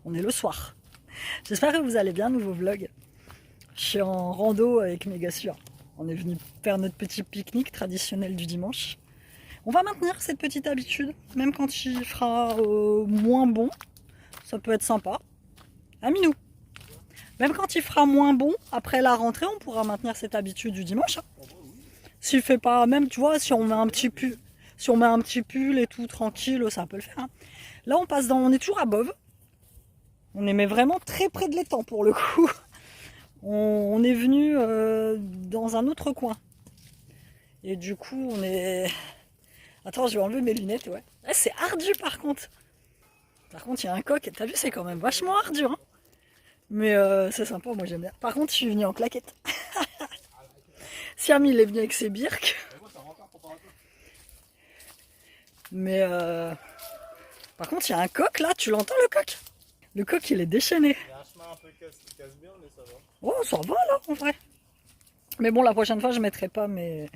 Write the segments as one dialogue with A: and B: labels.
A: On est le soir. J'espère que vous allez bien, nouveau vlog. Je suis en rando avec mes gars sûrs. On est venu faire notre petit pique-nique traditionnel du dimanche. On va maintenir cette petite habitude, même quand il fera moins bon. Ça peut être sympa. Minou. Même quand il fera moins bon, après la rentrée, on pourra maintenir cette habitude du dimanche. S'il fait pas, même tu vois, si on met un petit pull, et tout tranquille, ça peut le faire. Là, on est toujours à Bove. On est mais vraiment très près de l'étang pour le coup. On est venu dans un autre coin. Et du coup, on est... Attends, je vais enlever mes lunettes, ouais. C'est ardu par contre. Par contre, il y a un coq. T'as vu, c'est quand même vachement ardu. Hein, mais c'est sympa, moi j'aime bien. Par contre, je suis venu en claquette. Siam, il est venu avec ses birks. Mais par contre, il y a un coq là. Tu l'entends le coq? Le coq, il est déchaîné.
B: Il y a un chemin un peu qui casse bien, mais ça va.
A: Oh, ça va là, en vrai. Mais bon, la prochaine fois, je mettrai pas mes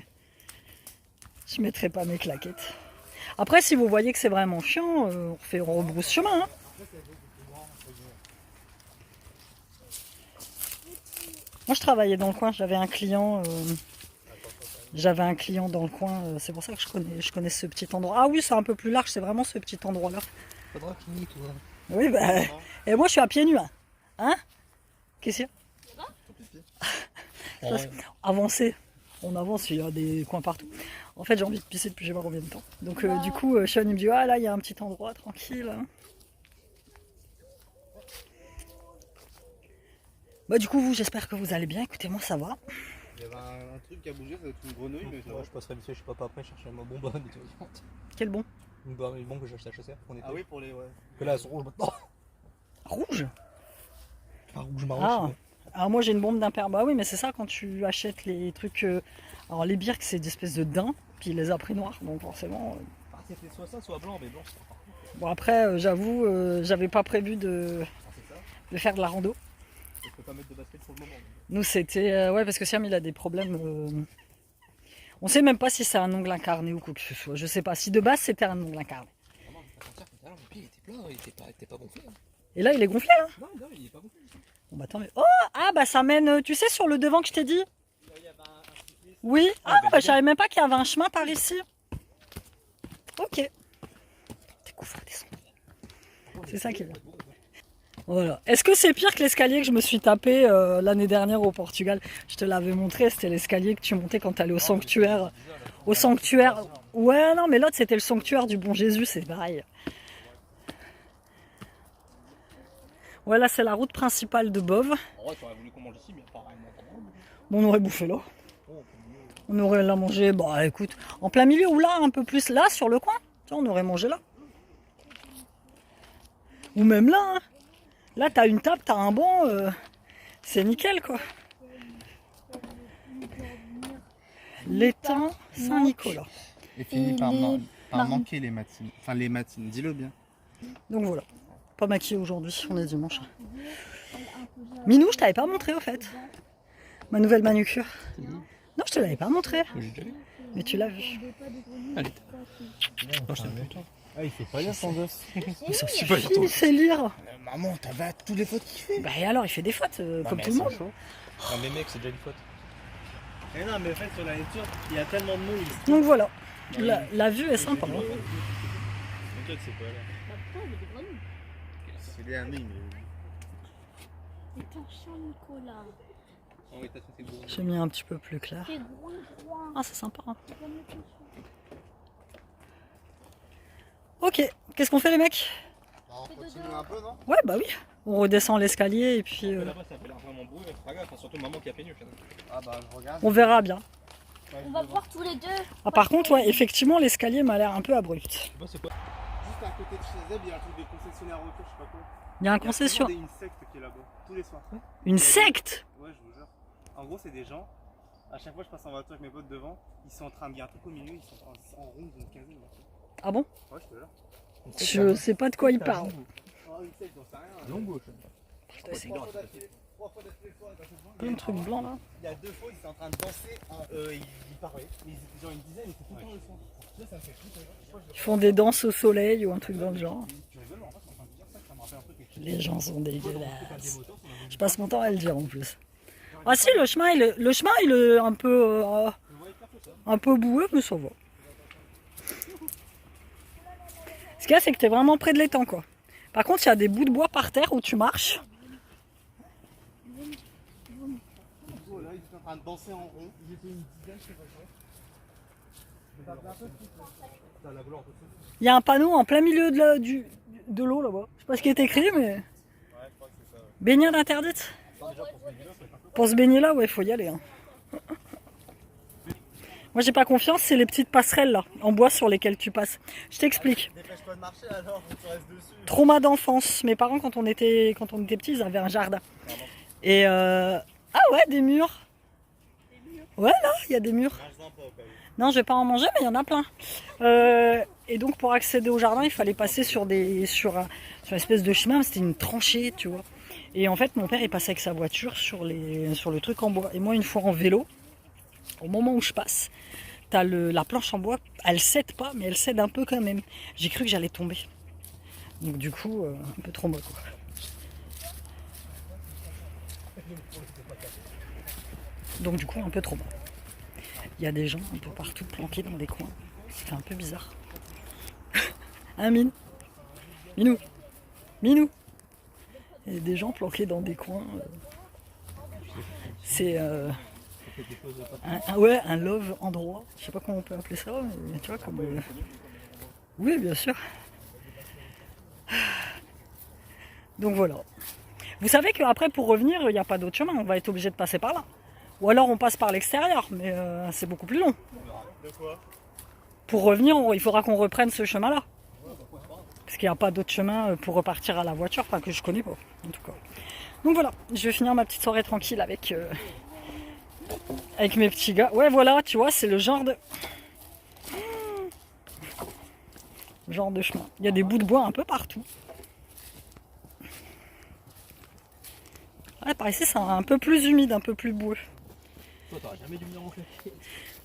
A: claquettes. Après, si vous voyez que c'est vraiment chiant, on rebrousse chemin. Hein. Moi, je travaillais dans le coin. J'avais un client dans le coin. C'est pour ça que je connais ce petit endroit. Ah oui, c'est un peu plus large. C'est vraiment ce petit endroit-là.
B: Faudra qu'il nie tout.
A: Oui, bah. Et moi, je suis à pieds nus. Hein? Qu'est-ce qu'il y a? Avancer. On avance, il y a des coins partout. En fait, j'ai envie de pisser depuis je sais pas combien de temps. Donc, du coup, Sean, il me dit, ah là, il y a un petit endroit tranquille. Hein. Bah, du coup, vous, j'espère que vous allez bien. Écoutez, moi, ça va.
B: Il y avait un truc qui a bougé, ça doit être une grenouille, mais ça va.
C: Je passerai vite fait, je sais pas après chercher ma bonbonne et tout.
A: Quel bon?
C: Une bombe que j'ai acheté à Chaussère.
B: Ah oui, pour les. Ouais.
C: Que là, elles sont rouges maintenant.
A: Rouge?
C: Enfin, rouge marron.
A: Ah. Alors moi j'ai une bombe d'imper. Bah oui, mais c'est ça quand tu achètes les trucs. Alors les birks c'est des espèces de daims, puis il les a pris noirs, donc forcément.
C: C'était soit ça, soit blanc, mais blanc c'est pas.
A: Bon après j'avoue, j'avais pas prévu de faire de la rando.
C: Je peux pas mettre de basket pour le moment.
A: Nous c'était ouais parce que Siam il a des problèmes. On sait même pas si c'est un ongle incarné ou quoi que ce soit. Je sais pas. Si de base c'était un ongle incarné.
C: Non, je vais pas mentir, tout à l'heure, mon pied il était plein, il était pas gonflé. Hein.
A: Et là il est gonflé hein.
C: Non, il est pas gonflé.
A: Bon bah attends mais. Oh ah bah ça mène, tu sais sur le devant que je t'ai dit. Oui, bah, je savais même pas qu'il y avait un chemin par ici. Ok. Découvre des sons. C'est ça qui est bien. Voilà. Est-ce que c'est pire que l'escalier que je me suis tapé l'année dernière au Portugal? Je te l'avais montré, c'était l'escalier que tu montais quand tu allais au sanctuaire. Au sanctuaire. Ouais, non, mais l'autre c'était le sanctuaire du Bon Jésus, c'est pareil. Ouais, là c'est la route principale de Bove.
C: En vrai, tu aurais voulu qu'on mange ici, mais apparemment.
A: Bon, on aurait bouffé là. On aurait la mangé, bah écoute, en plein milieu ou là, un peu plus là, sur le coin. On aurait mangé là. Ou même là. Hein. Là, t'as une table, t'as un banc. C'est nickel, quoi. L'étang Saint-Nicolas.
B: Et finit par manquer les matines. Enfin, les matines, dis-le bien.
A: Donc voilà. Pas maquillé aujourd'hui, on est dimanche. Minou, je t'avais pas montré, au fait. Ma nouvelle manucure. Non, je te l'avais pas montré.
C: J'ai déjà vu.
A: Mais tu l'as vu.
C: Allez. Non, je t'avais pas.
B: Ah, il fait pas lire son gosse.
A: Mais ça suffit, il sait lire.
B: Maman, t'as vu toutes les fautes qu'il fait.
A: Bah et alors, il fait des fautes, comme tout le monde.
C: Non, mais mec, c'est déjà une faute.
B: Mais non, mais en fait, sur la lecture, il y a tellement de mots.
A: Donc voilà. La vue est sympa. Hein.
B: T'inquiète, c'est pas là. C'est les amis, mais.
D: L'étang Saint-Nicolas.
C: Oh, oui, t'as fait beau.
A: J'ai mis un petit peu plus clair.
D: C'est gros, droit.
A: Ah, c'est sympa. Hein. Ok, qu'est-ce qu'on fait les mecs?
B: On continue un peu, non?
A: Ouais, bah oui. On redescend l'escalier et puis
C: Là-bas, ça fait l'air vraiment beau, mais pas grave. Enfin, surtout maman qui a pénu.
B: Ah bah, je regarde.
A: on verra bien.
D: On va voir tous les deux.
A: Ah, par contre, ouais, effectivement, l'escalier m'a l'air un peu abrupt.
C: Je sais pas c'est quoi.
B: Juste à côté de chez Zeb, il y a un truc des concessionnaires auto, je sais pas quoi.
A: Il y a un
B: Il y a
A: concession.
B: une secte qui est là-bas, tous les soirs.
A: Une secte?
B: Ouais, je vous jure. En gros, c'est des gens. À chaque fois, je passe en voiture avec mes potes devant. Ils sont en train de dire un truc au milieu. Ils sont en rond d'une quinzaine.
A: Ah bon?
B: Ouais, je te jure.
A: Je sais pas de quoi il parle.
B: Oh, une secte, j'en sais rien.
C: Long gauche.
A: Putain, c'est
B: Trois fois d'affilée, il y a deux fois,
A: plein de trucs blancs là.
B: il y a 2 fois, ils étaient en train de danser. Ils parlaient. Ils étaient genre une dizaine, ils étaient tout le temps le soir. Là, ça me fait flipper.
A: Ils font des danses au soleil ou un truc dans le genre.
B: Tu rigoles, mais en fait, je suis en train de dire ça, ça me rappelle un peu quelque chose.
A: Les gens sont dégueulasses. Je passe mon temps à le dire en plus. Ah si, le chemin il est un peu boueux, mais ça va. Ce qu'il y a, c'est que t'es vraiment près de l'étang, quoi. Par contre, il y a des bouts de bois par terre où tu marches.
B: Oh, là, ils étaient en train de danser en rond. Ils étaient une dizaine, je sais pas quoi.
A: Il y a un panneau en plein milieu de l'eau là-bas. Je sais pas ce qui est écrit, mais...
B: Ouais, je crois que c'est ça. Ouais.
A: Baignade interdite. Pour se baigner là, ouais, il faut y aller. Hein. Moi, j'ai pas confiance, c'est les petites passerelles là, en bois sur lesquelles tu passes. Je t'explique.
B: Dépêche-toi de marcher alors, faut que tu restes dessus.
A: Trauma d'enfance. Mes parents, quand on était petits, ils avaient un jardin. Et ah ouais, des murs. Ouais, là, il y a des murs.
B: Mange-en pas au cas où.
A: Non, je vais pas en manger, mais il y en a plein. Et donc, pour accéder au jardin, il fallait passer sur une espèce de chemin. C'était une tranchée, tu vois. Et en fait, mon père, il passait avec sa voiture sur le truc en bois. Et moi, une fois en vélo, au moment où je passe, t'as la planche en bois, elle cède pas, mais elle cède un peu quand même. J'ai cru que j'allais tomber. Donc du coup, un peu trop quoi. Donc du coup, un peu trop bas. Il y a des gens un peu partout planqués dans des coins. C'est un peu bizarre. Hein, Mine? Minou? Minou? Il y a des gens planqués dans des coins. C'est un love endroit. Je sais pas comment on peut appeler ça, mais tu vois comme. Oui, bien sûr. Donc voilà. Vous savez qu'après, pour revenir, il n'y a pas d'autre chemin. On va être obligé de passer par là. Ou alors on passe par l'extérieur, mais c'est beaucoup plus long.
B: De quoi?
A: Pour revenir, il faudra qu'on reprenne ce chemin-là. Parce qu'il n'y a pas d'autre chemin pour repartir à la voiture, enfin que je connais pas, en tout cas. Donc voilà, je vais finir ma petite soirée tranquille avec mes petits gars. Ouais, voilà, tu vois, c'est le genre de chemin. Il y a des bouts de bois un peu partout. Ouais, par ici, c'est un peu plus humide, un peu plus boueux.
C: Toi, t'aurais jamais dû venir ronfler.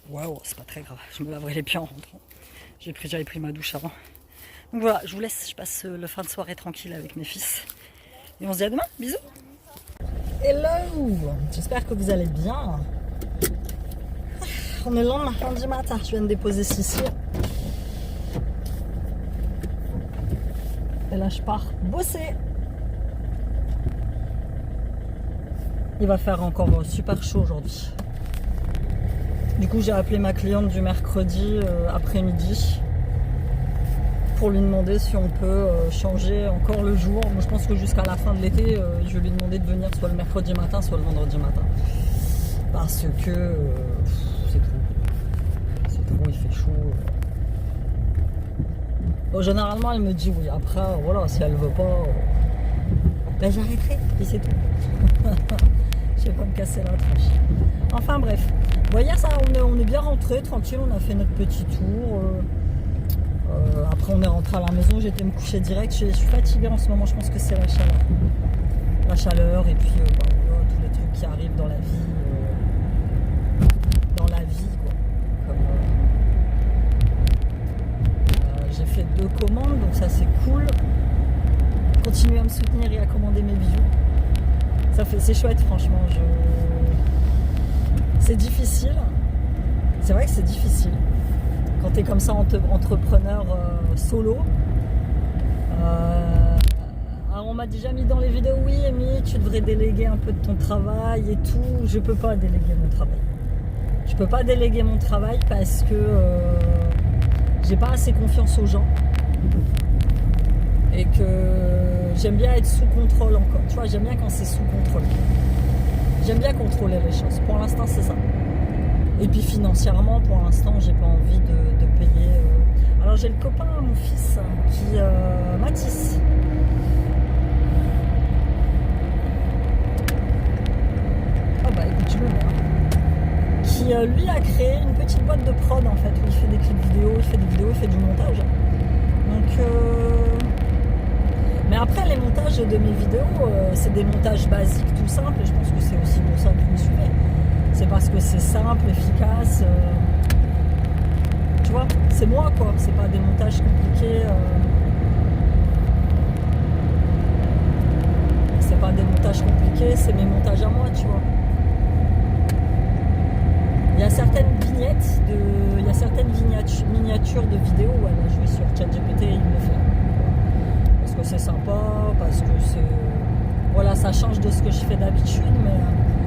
A: Waouh, c'est pas très grave. Je me laverai les pieds en rentrant. J'avais pris ma douche avant. Donc voilà, je vous laisse. Je passe le fin de soirée tranquille avec mes fils. Et on se dit à demain. Bisous. Hello. J'espère que vous allez bien. On est lundi matin. Je viens de déposer Cici. Et là, je pars bosser. Il va faire encore super chaud aujourd'hui. Du coup, j'ai appelé ma cliente du mercredi après-midi pour lui demander si on peut changer encore le jour. Moi, je pense que jusqu'à la fin de l'été, je vais lui demander de venir soit le mercredi matin, soit le vendredi matin. Parce que c'est trop. C'est trop, il fait chaud. Bon, généralement, elle me dit oui. Après, voilà, si elle veut pas, ben j'arrêterai. Et c'est tout. Je vais pas me casser la tronche. Enfin bref. Bon, hier ça, on est bien rentré, tranquille, on a fait notre petit tour. Après on est rentré à la maison, j'étais me coucher direct. Je suis fatiguée en ce moment, je pense que c'est la chaleur. La chaleur et puis voilà, tous les trucs qui arrivent dans la vie. Quoi. Comme, j'ai fait 2 commandes, donc ça c'est cool. Continuez à me soutenir et à commander mes bijoux. C'est chouette franchement. C'est difficile. C'est vrai que c'est difficile. Quand tu es comme ça entrepreneur solo. Alors on m'a déjà mis dans les vidéos, oui Amy, tu devrais déléguer un peu de ton travail et tout. Je peux pas déléguer mon travail. Je peux pas déléguer mon travail parce que j'ai pas assez confiance aux gens. Et que j'aime bien être sous contrôle encore. Tu vois, j'aime bien quand c'est sous contrôle. J'aime bien contrôler les choses. Pour l'instant, c'est ça. Et puis financièrement, pour l'instant, j'ai pas envie de payer. Alors j'ai le copain, mon fils, qui Mathis. Ah bah écoute, tu veux bien. Qui lui a créé une petite boîte de prod en fait, où il fait des clips vidéo, il fait du montage. Donc mais après les montages de mes vidéos, c'est des montages basiques, tout simples, et je pense que c'est aussi pour ça que vous me suivez. C'est parce que c'est simple, efficace. Tu vois, c'est moi quoi, c'est pas des montages compliqués. montages compliqués, c'est mes montages à moi, tu vois. Il y a certaines miniatures de vidéos, ouais, là, je vais sur ChatGPT, il me le fait. Parce que c'est sympa, parce que c'est... Voilà, ça change de ce que je fais d'habitude, mais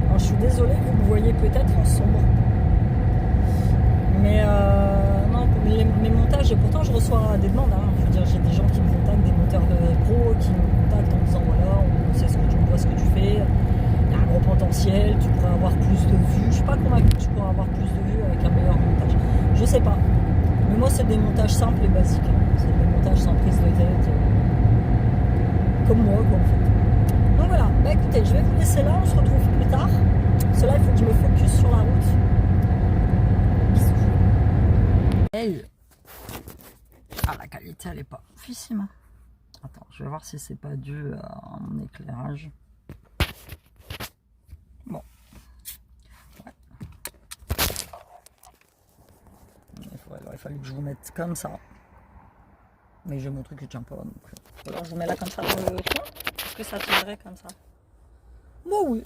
A: alors, je suis désolée, vous me voyez peut-être en sombre. Mais non, mes montages, et pourtant je reçois des demandes, hein. Je veux dire, j'ai des gens qui me contactent, des monteurs de pro, qui me contactent en disant voilà, on sait ce que tu vois, ce que tu fais, il y a un gros potentiel, tu pourrais avoir plus de vues. Je suis pas convaincue que tu pourrais avoir plus de vues avec un meilleur montage. Je sais pas. Mais moi, c'est des montages simples et basiques. Hein. C'est des montages sans prise de tête. Comme moi, quoi, en fait. Donc voilà. Bah écoutez, je vais vous laisser là. On se retrouve plus tard. Cela, il faut que je me focus sur la route. Bisous. Hey. Ah, la qualité, elle est pas oufissime. Attends, je vais voir si c'est pas dû à mon éclairage. Bon. Ouais. Il aurait fallu que je vous mette comme ça. Mais j'ai mon truc qui tient pas. Donc... Alors je vous mets là comme ça dans le coin. Est-ce que ça tiendrait comme ça? Bon oui.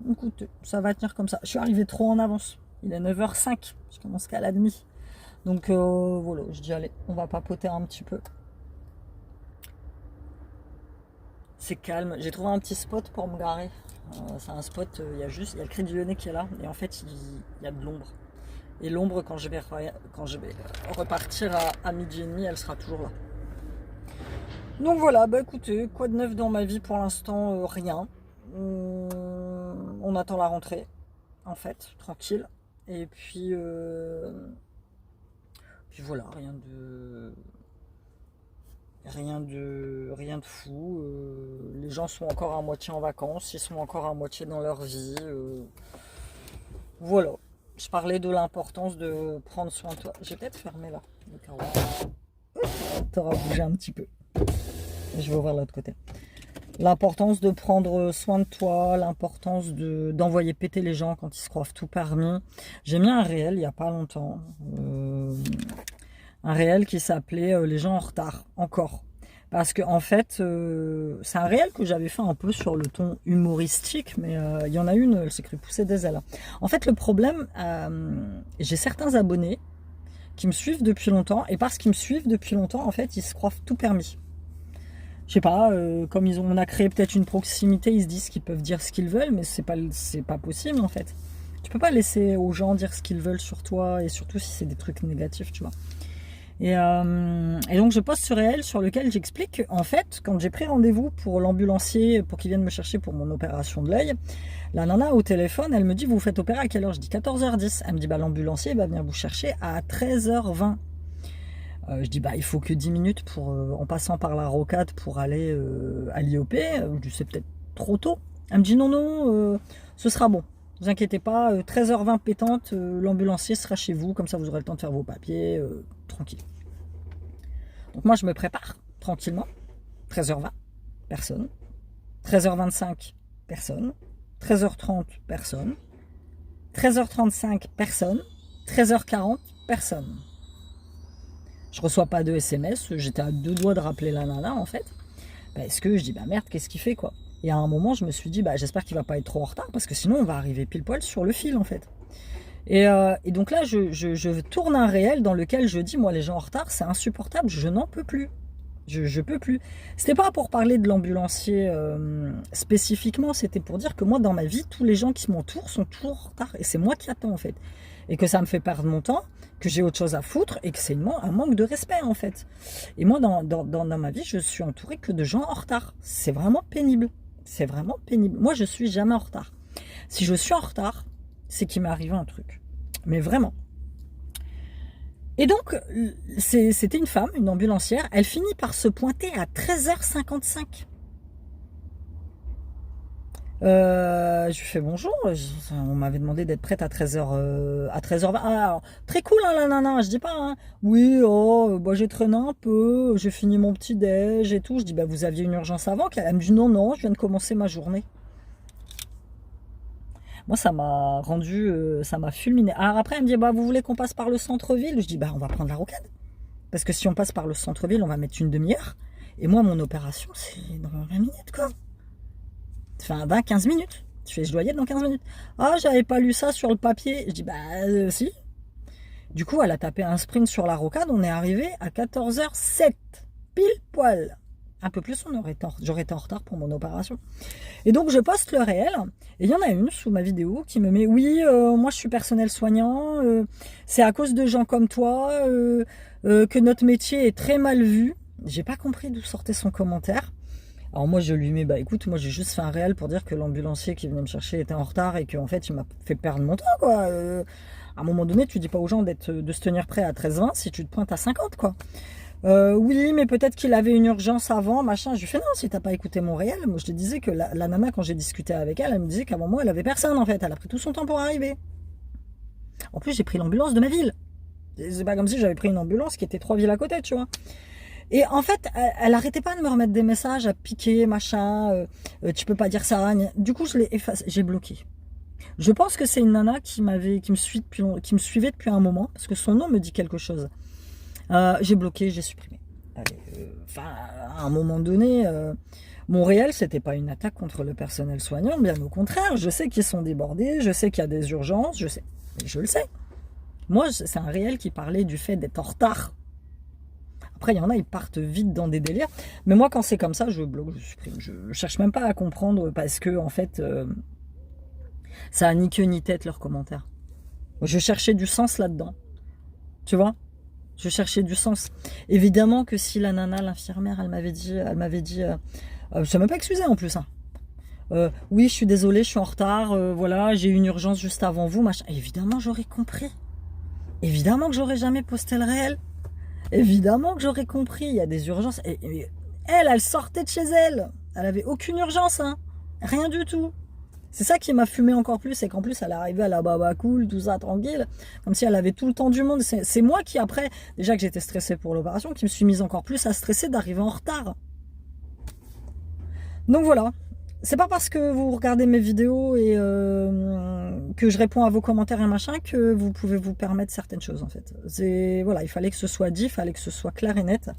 A: Écoutez, ça va tenir comme ça. Je suis arrivée trop en avance. Il est 9h05. Je commence qu'à la demi. Donc voilà, je dis allez, on va papoter un petit peu. C'est calme. J'ai trouvé un petit spot pour me garer. C'est un spot, il y a le Crédit Lyonnais qui est là. Et en fait, il y a de l'ombre. Et l'ombre, quand je vais repartir à midi et demi, elle sera toujours là. Donc voilà, bah écoutez, quoi de neuf dans ma vie pour l'instant? Rien. On attend la rentrée, en fait, tranquille. Et puis voilà, rien de fou. Les gens sont encore à moitié en vacances, ils sont encore à moitié dans leur vie. Voilà. Je parlais de l'importance de prendre soin de toi. J'ai peut-être fermé là. T'auras bougé un petit peu. Je vais ouvrir l'autre côté. L'importance de prendre soin de toi, l'importance d'envoyer péter les gens quand ils se croient tout permis. J'ai mis un réel il n'y a pas longtemps. Un réel qui s'appelait Les gens en retard, encore. Parce que en fait, c'est un réel que j'avais fait un peu sur le ton humoristique, mais il y en a une, elle s'est cru pousser des ailes. En fait, le problème, j'ai certains abonnés qui me suivent depuis longtemps, et parce qu'ils me suivent depuis longtemps, en fait, ils se croient tout permis. Je sais pas, comme on a créé peut-être une proximité, ils se disent qu'ils peuvent dire ce qu'ils veulent, mais c'est pas possible en fait. Tu peux pas laisser aux gens dire ce qu'ils veulent sur toi, et surtout si c'est des trucs négatifs, tu vois. Et donc je poste ce réel sur lequel j'explique en fait, quand j'ai pris rendez-vous pour l'ambulancier pour qu'il vienne me chercher pour mon opération de l'œil, la nana au téléphone, elle me dit vous vous faites opérer à quelle heure? Je dis 14h10. Elle me dit bah l'ambulancier va venir vous chercher à 13h20. Je dis bah il faut que 10 minutes pour en passant par la rocade pour aller à l'IOP. Je dis c'est peut-être trop tôt. Elle me dit non, ce sera bon. Ne vous inquiétez pas, 13h20 pétante, l'ambulancier sera chez vous, comme ça vous aurez le temps de faire vos papiers, tranquille. Donc moi je me prépare tranquillement. 13h20, personne. 13h25, personne. 13h30, personne. 13h35, personne. 13h40, personne. Je reçois pas de SMS, j'étais à 2 doigts de rappeler la nana en fait. Parce que je dis bah merde, qu'est-ce qu'il fait quoi? Et à un moment je me suis dit bah j'espère qu'il va pas être trop en retard parce que sinon on va arriver pile poil sur le fil en fait. Et donc là je tourne un réel dans lequel je dis moi les gens en retard c'est insupportable, je n'en peux plus. Je peux plus. C'était pas pour parler de l'ambulancier spécifiquement, c'était pour dire que moi dans ma vie tous les gens qui m'entourent sont toujours en retard et c'est moi qui attends en fait. Et que ça me fait perdre mon temps, que j'ai autre chose à foutre et que c'est un manque de respect en fait. Et moi dans ma vie je suis entourée que de gens en retard. C'est vraiment pénible. C'est vraiment pénible. Moi je suis jamais en retard. Si je suis en retard, c'est qu'il m'est arrivé un truc. Mais vraiment. Et donc c'était une femme, une ambulancière. Elle finit par se pointer à 13h55. Je lui fais bonjour, on m'avait demandé d'être prête à 13h20. Alors, très cool hein, la nana, je dis pas hein. Oui, bah, j'ai traîné un peu, j'ai fini mon petit déj et tout. Je dis bah vous aviez une urgence avant? Elle me dit non, je viens de commencer ma journée. Moi ça m'a rendu, ça m'a fulminé. Alors après elle me dit bah vous voulez qu'on passe par le centre-ville? Je dis bah on va prendre la rocade. Parce que si on passe par le centre-ville, on va mettre une demi-heure. Et moi mon opération c'est dans 20 minutes quoi. Enfin, 15 minutes. Je dois y être dans 15 minutes. Ah, j'avais pas lu ça sur le papier. Je dis, bah, si. Du coup, elle a tapé un sprint sur la rocade. On est arrivé à 14h07. Pile poil. Un peu plus, j'aurais été en retard pour mon opération. Et donc, je poste le réel. Et il y en a une sous ma vidéo qui me met, oui, moi, je suis personnel soignant. C'est à cause de gens comme toi que notre métier est très mal vu. J'ai pas compris d'où sortait son commentaire. Alors moi je lui mets, bah écoute, moi j'ai juste fait un réel pour dire que l'ambulancier qui venait me chercher était en retard et qu'en fait il m'a fait perdre mon temps quoi. À un moment donné tu dis pas aux gens de se tenir prêt à 13h20 si tu te pointes à 50 quoi. Oui mais peut-être qu'il avait une urgence avant, machin. Je lui fais non, si t'as pas écouté mon réel, moi je te disais que la nana quand j'ai discuté avec elle, elle me disait qu'avant moi elle avait personne en fait, elle a pris tout son temps pour arriver. En plus j'ai pris l'ambulance de ma ville. C'est pas comme si j'avais pris une ambulance qui était 3 villes à côté, tu vois. Et en fait, elle arrêtait pas de me remettre des messages à piquer, machin, tu peux pas dire ça. Du coup, je l'ai effacé, j'ai bloqué. Je pense que c'est une nana qui me suivait depuis un moment, parce que son nom me dit quelque chose. J'ai bloqué, j'ai supprimé. Enfin, à un moment donné, mon réel, c'était pas une attaque contre le personnel soignant, bien au contraire. Je sais qu'ils sont débordés, je sais qu'il y a des urgences, je le sais. Moi, c'est un réel qui parlait du fait d'être en retard. Après, il y en a, ils partent vite dans des délires. Mais moi, quand c'est comme ça, je bloque, je supprime. Je cherche même pas à comprendre parce que, en fait, ça a ni queue ni tête, leurs commentaires. Je cherchais du sens là-dedans. Tu vois? Je cherchais du sens. Évidemment que si la nana, l'infirmière, elle m'avait dit, je ne sais même pas excusé en plus. Hein. Oui, je suis désolée, je suis en retard. Voilà, j'ai eu une urgence juste avant vous. Machin. Évidemment, j'aurais compris. Évidemment que j'aurais jamais posté le réel. Évidemment que j'aurais compris, il y a des urgences. Et elle sortait de chez elle. Elle avait aucune urgence, hein. Rien du tout. C'est ça qui m'a fumé encore plus, c'est qu'en plus elle arrivait à la baba cool, tout ça, tranquille, comme si elle avait tout le temps du monde. C'est moi qui après, déjà que j'étais stressée pour l'opération, qui me suis mise encore plus à stresser d'arriver en retard. Donc voilà. C'est pas parce que vous regardez mes vidéos et que je réponds à vos commentaires et machin que vous pouvez vous permettre certaines choses en fait. Voilà, il fallait que ce soit dit, il fallait que ce soit clair et net.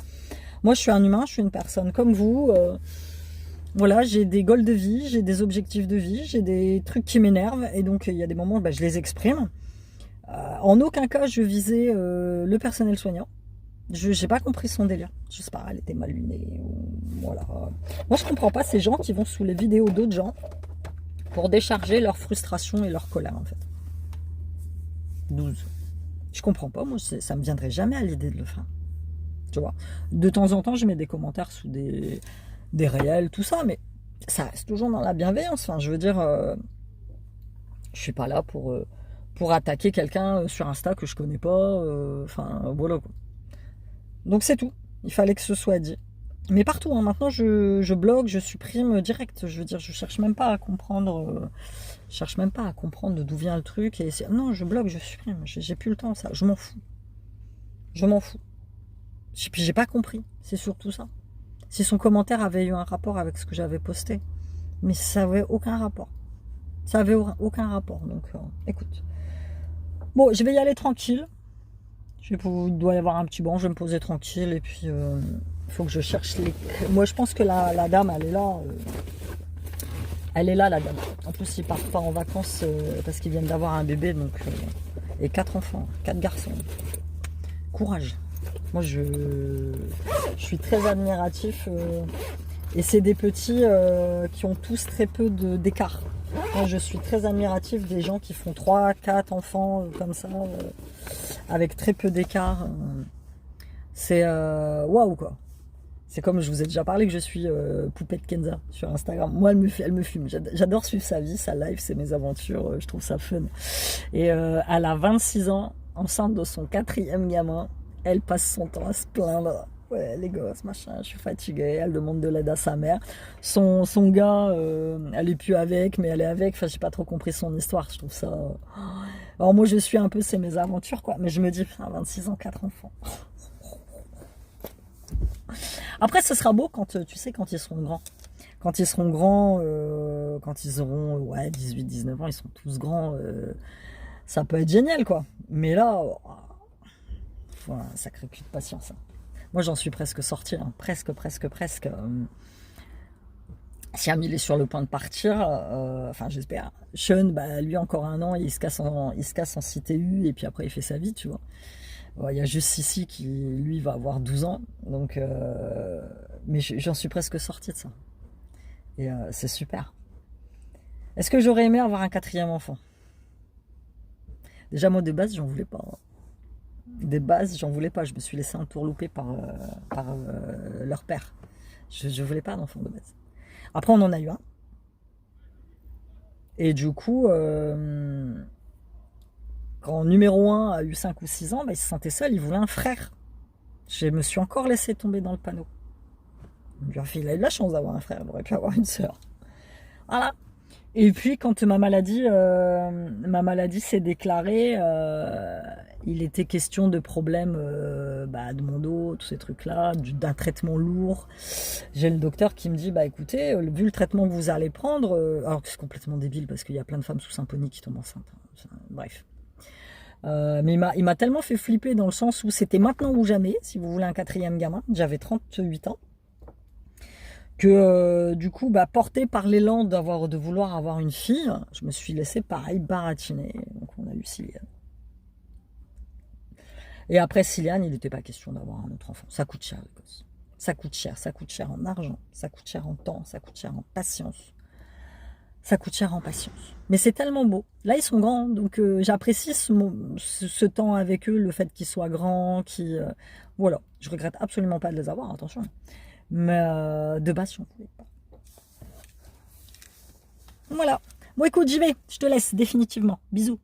A: Moi je suis un humain, je suis une personne comme vous. Voilà, j'ai des goals de vie, j'ai des objectifs de vie, j'ai des trucs qui m'énervent et donc il y a des moments où je les exprime. En aucun cas je visais le personnel soignant. Je n'ai pas compris son délire. Je sais pas, elle était mal lunée. Voilà. Moi, je comprends pas ces gens qui vont sous les vidéos d'autres gens pour décharger leur frustration et leur colère, en fait. 12. Je comprends pas. Moi, ça me viendrait jamais à l'idée de le faire. Tu vois. De temps en temps, je mets des commentaires sous des réels, tout ça, mais ça reste toujours dans la bienveillance. Enfin, je veux dire, je suis pas là pour attaquer quelqu'un sur Insta que je connais pas. Enfin, voilà quoi. Donc c'est tout, il fallait que ce soit dit. Mais partout, hein, maintenant je bloque, je supprime direct. Je veux dire, je cherche même pas à comprendre. Je cherche même pas à comprendre d'où vient le truc. Non, je bloque, je supprime. J'ai plus le temps, ça. Je m'en fous. Je m'en fous. Puis j'ai pas compris. C'est surtout ça. Si son commentaire avait eu un rapport avec ce que j'avais posté. Mais ça avait aucun rapport. Ça avait aucun rapport. Donc écoute. Bon, je vais y aller tranquille. Il doit y avoir un petit banc, je vais me poser tranquille et puis il faut que je cherche les... Moi je pense que la dame elle est là. Elle est là la dame. En plus ils partent pas en vacances parce qu'ils viennent d'avoir un bébé donc et 4 enfants, 4 garçons. Courage. Moi je suis très admiratif et c'est des petits qui ont tous très peu d'écart. Moi je suis très admiratif des gens qui font 3, 4 enfants comme ça. Avec très peu d'écart, c'est waouh quoi. C'est comme je vous ai déjà parlé que je suis poupée de Kenza sur Instagram. Moi, elle me fume. J'adore suivre sa vie, sa life, c'est mes aventures. Je trouve ça fun. Et elle a 26 ans, enceinte de son 4e gamin. Elle passe son temps à se plaindre. Ouais, les gosses, machin, je suis fatiguée. Elle demande de l'aide à sa mère. Son gars, elle est plus avec, mais elle est avec. Enfin, j'ai pas trop compris son histoire. Je trouve ça. Alors moi, je suis un peu, c'est mes aventures, quoi. Mais je me dis, 26 ans, 4 enfants. Après, ce sera beau quand, tu sais, quand ils seront grands. Quand ils seront grands, quand ils auront 18, 19 ans, ils sont tous grands. Ça peut être génial, quoi. Mais là, faut un sacré cul de patience. Hein. Moi, j'en suis presque sortie. Hein. Presque. Siam, il est sur le point de partir, enfin j'espère. Sean, bah, lui encore 1 an, il se casse en CTU et puis après il fait sa vie, tu vois. Il y a juste Sissi qui, lui, va avoir 12 ans, donc, mais j'en suis presque sortie de ça. Et c'est super. Est-ce que j'aurais aimé avoir un 4e enfant? Déjà, moi, de base, j'en voulais pas. Des bases, j'en voulais pas. Je me suis laissé entourlouper par leur père. Je voulais pas d'enfant de base. Après, on en a eu un. Et du coup, quand numéro 1 a eu 5 ou 6 ans, bah, il se sentait seul, il voulait un frère. Je me suis encore laissé tomber dans le panneau. Il a eu de la chance d'avoir un frère, il aurait pu avoir une sœur. Voilà. Et puis quand ma maladie s'est déclarée, il était question de problèmes de mon dos, tous ces trucs-là, d'un traitement lourd. J'ai le docteur qui me dit, bah écoutez, vu le traitement que vous allez prendre, alors que c'est complètement débile parce qu'il y a plein de femmes sous Symphonie qui tombent enceintes. Bref. Mais il m'a tellement fait flipper dans le sens où c'était maintenant ou jamais, si vous voulez un 4e gamin, j'avais 38 ans. Que du coup, porté par l'élan de vouloir avoir une fille, je me suis laissé pareil baratiner. Donc on a eu Ciliane. Et après Ciliane, il n'était pas question d'avoir un autre enfant. Ça coûte cher, les gosses. Ça coûte cher en argent, ça coûte cher en temps, ça coûte cher en patience. Ça coûte cher en patience. Mais c'est tellement beau. Là, ils sont grands, donc j'apprécie ce temps avec eux, le fait qu'ils soient grands, voilà. Je regrette absolument pas de les avoir, attention. Mais de base, j'en voulais pas. Voilà. Bon, écoute, j'y vais. Je te laisse définitivement. Bisous.